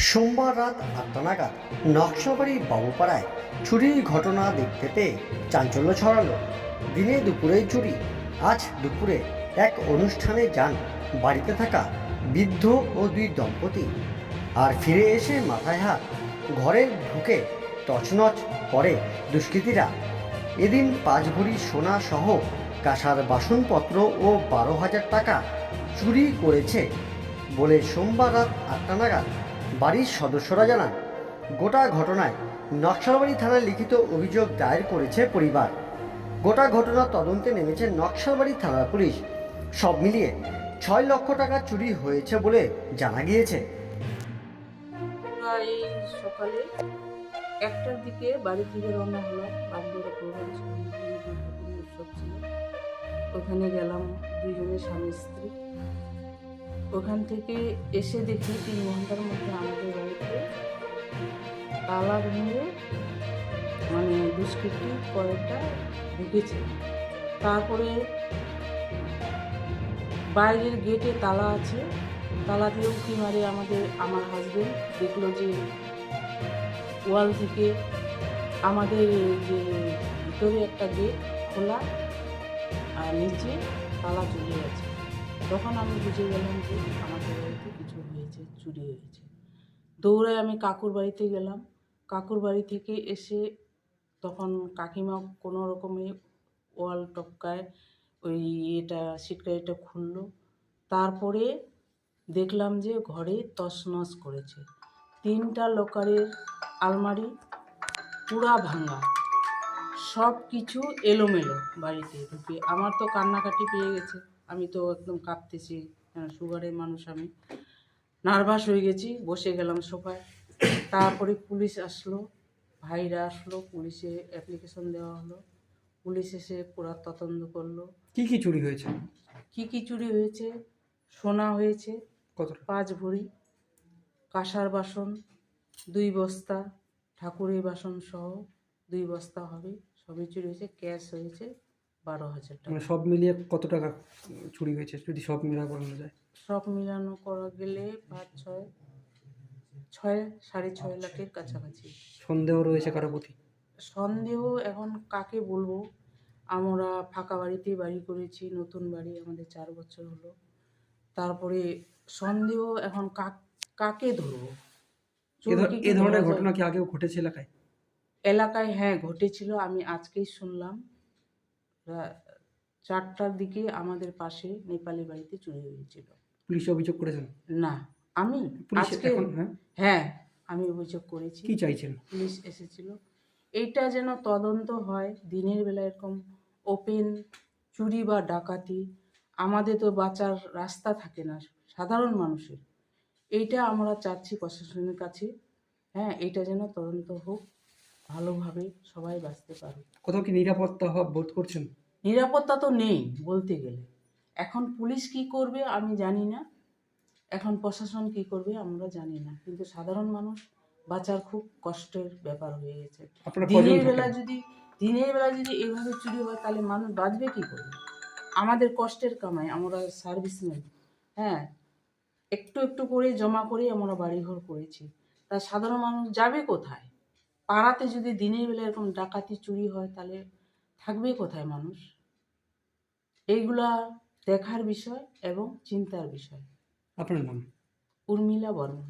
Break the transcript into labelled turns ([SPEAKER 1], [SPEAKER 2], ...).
[SPEAKER 1] সোমবার রাত ৮টা নাগাদ নকশাবাড়ি বাবুপাড়ায় চুরির ঘটনা দেখতে পেয়ে চাঞ্চল্য ছড়ালো। দিনে দুপুরেই চুরি। আজ দুপুরে এক অনুষ্ঠানে যান বাড়িতে থাকা বৃদ্ধ ও দুই দম্পতি, আর ফিরে এসে মাথায় হাত, ঘরে ঢুকে তছনছ করে দুষ্কৃতীরা। এদিন 5 ভরি সোনা সহ কাঁসার বাসনপত্র ও 12,000 টাকা চুরি করেছে বলে সোমবার রাত 8টা নাগাদ বাড়ির সদস্যরা জানান। গোটা ঘটনায় নকশালবাড়ি থানায় লিখিত অভিযোগ দায়ের করেছে পরিবার। গোটা ঘটনা তদন্তে নেমেছে নকশালবাড়ি থানার পুলিশ। সব মিলিয়ে 6 লক্ষ টাকা চুরি হয়েছে বলে জানা গিয়েছে।
[SPEAKER 2] এই সকালে 1টার দিকে বাড়ি থেকে রওনা হলাম। বাগদোড়া প্রোগ্রাম ছিল, ঠাকুরের উৎসব ছিল। ওখানে গেলাম দুইজনে স্বামী স্ত্রী। ওখান থেকে এসে দেখি 3 ঘন্টার মধ্যে আমাদের বাড়িতে তালা ভেঙে দুষ্কৃতী কয়েকটা ঢুকেছে। তারপরে বাইরের গেটে তালা আছে, তালা দিয়ে উঁকি মারে আমার হাজবেন্ড দেখলো যে ওয়াল থেকে আমাদের যে ভিতরে একটা গেট খোলা আর নিচে তালা চলে গেছে। তখন আমি বুঝে গেলাম যে আমাদের বাড়িতে কিছু হয়েছে, চুরি হয়েছে। দৌড়ে আমি কাকুর বাড়িতে গেলাম। কাকুর বাড়ি থেকে এসে তখন কাকিমা কোনো রকমে ওয়াল টপকায় ওই সিটকারিটা খুললো। তারপরে দেখলাম যে ঘরে তছনছ করেছে। 3টা লকারের আলমারি পুরা ভাঙা, সব কিছু এলোমেলো। বাড়িতে ঢুকে আমার তো কান্নাকাটি পেয়ে গেছে। আমি তো একদম কাঁপতেছি, সুগারের মানুষ, আমি নার্ভাস হয়ে গেছি। বসে গেলাম সোফায়। তারপরে পুলিশ আসলো, ভাইরা আসলো, পুলিশে অ্যাপ্লিকেশন দেওয়া হলো। পুলিশ এসে পুরা তদন্ত করলো।
[SPEAKER 3] কি কি চুরি হয়েছে?
[SPEAKER 2] কি চুরি হয়েছে? সোনা হয়েছে
[SPEAKER 3] কত?
[SPEAKER 2] 5 ভরি, কাঁসার বাসন 2 বস্তা, ঠাকুরের বাসন সহ 2 বস্তা হবে, সবই চুরি হয়েছে। ক্যাশ হয়েছে 12,000 টাকা।
[SPEAKER 3] মানে সব মিলিয়ে কত টাকা চুরি হয়েছে যদি সব মিলানো যায়?
[SPEAKER 2] সব মিলানো করা গেলে 5-6 লাখের কাছাকাছি।
[SPEAKER 3] সন্দেহ রয়েছে কারো প্রতি?
[SPEAKER 2] সন্দেহ এখন কাকে বলবো? আমরা ফাঁকা বাড়িতেই বাড়ি করেছি, নতুন বাড়ি, আমাদের 4 বছর হলো। তারপরে সন্দেহ এখন কাকে ধরবো?
[SPEAKER 3] এ ধরনের ঘটনা কি আগেও ঘটেছে এলাকায়?
[SPEAKER 2] এলাকায় হ্যাঁ ঘটেছিল। আমি আজকেই শুনলাম 4টার দিকে আমাদের পাশে নেপালি বাড়িতে চুরি হয়েছিল।
[SPEAKER 3] পুলিশে অভিযোগ করেছেন?
[SPEAKER 2] না, আমি আজকে হ্যাঁ আমি অভিযোগ করেছি।
[SPEAKER 3] কি চাইছেন?
[SPEAKER 2] পুলিশ এসেছিল, এইটা যেন তদন্ত হয়। দিনের বেলা এরকম ওপেন চুরি বা ডাকাতি, আমাদের তো বাঁচার রাস্তা থাকে না সাধারণ মানুষের। এইটা আমরা চাচ্ছি প্রশাসনের কাছে। হ্যাঁ, এইটা যেন তদন্ত হোক, ভালোভাবে সবাই বাঁচতে পারে।
[SPEAKER 3] কোথাও কি নিরাপত্তা অভাব বোধ করছেন?
[SPEAKER 2] নিরাপত্তা তো নেই বলতে গেলে। এখন পুলিশ কি করবে আমি জানি না, এখন প্রশাসন কি করবে আমরা জানি না, কিন্তু সাধারণ মানুষ বাঁচার খুব কষ্টের ব্যাপার হয়ে গেছে। দিনের বেলা যদি এইভাবে চুরি হয় তাহলে মানুষ বাঁচবে কি করে? আমাদের কষ্টের কামাই, আমরা সার্ভিসম্যান, হ্যাঁ, একটু একটু করে জমা করে আমরা বাড়িঘর করেছি। তা সাধারণ মানুষ যাবে কোথায়? পাড়াতে যদি দিনের বেলা এরকম ডাকাতি চুরি হয় তাহলে থাকবে কোথায় মানুষ? এইগুলা দেখার বিষয় এবং চিন্তার বিষয়।
[SPEAKER 3] আপনার নাম?
[SPEAKER 2] উর্মিলা বর্মন।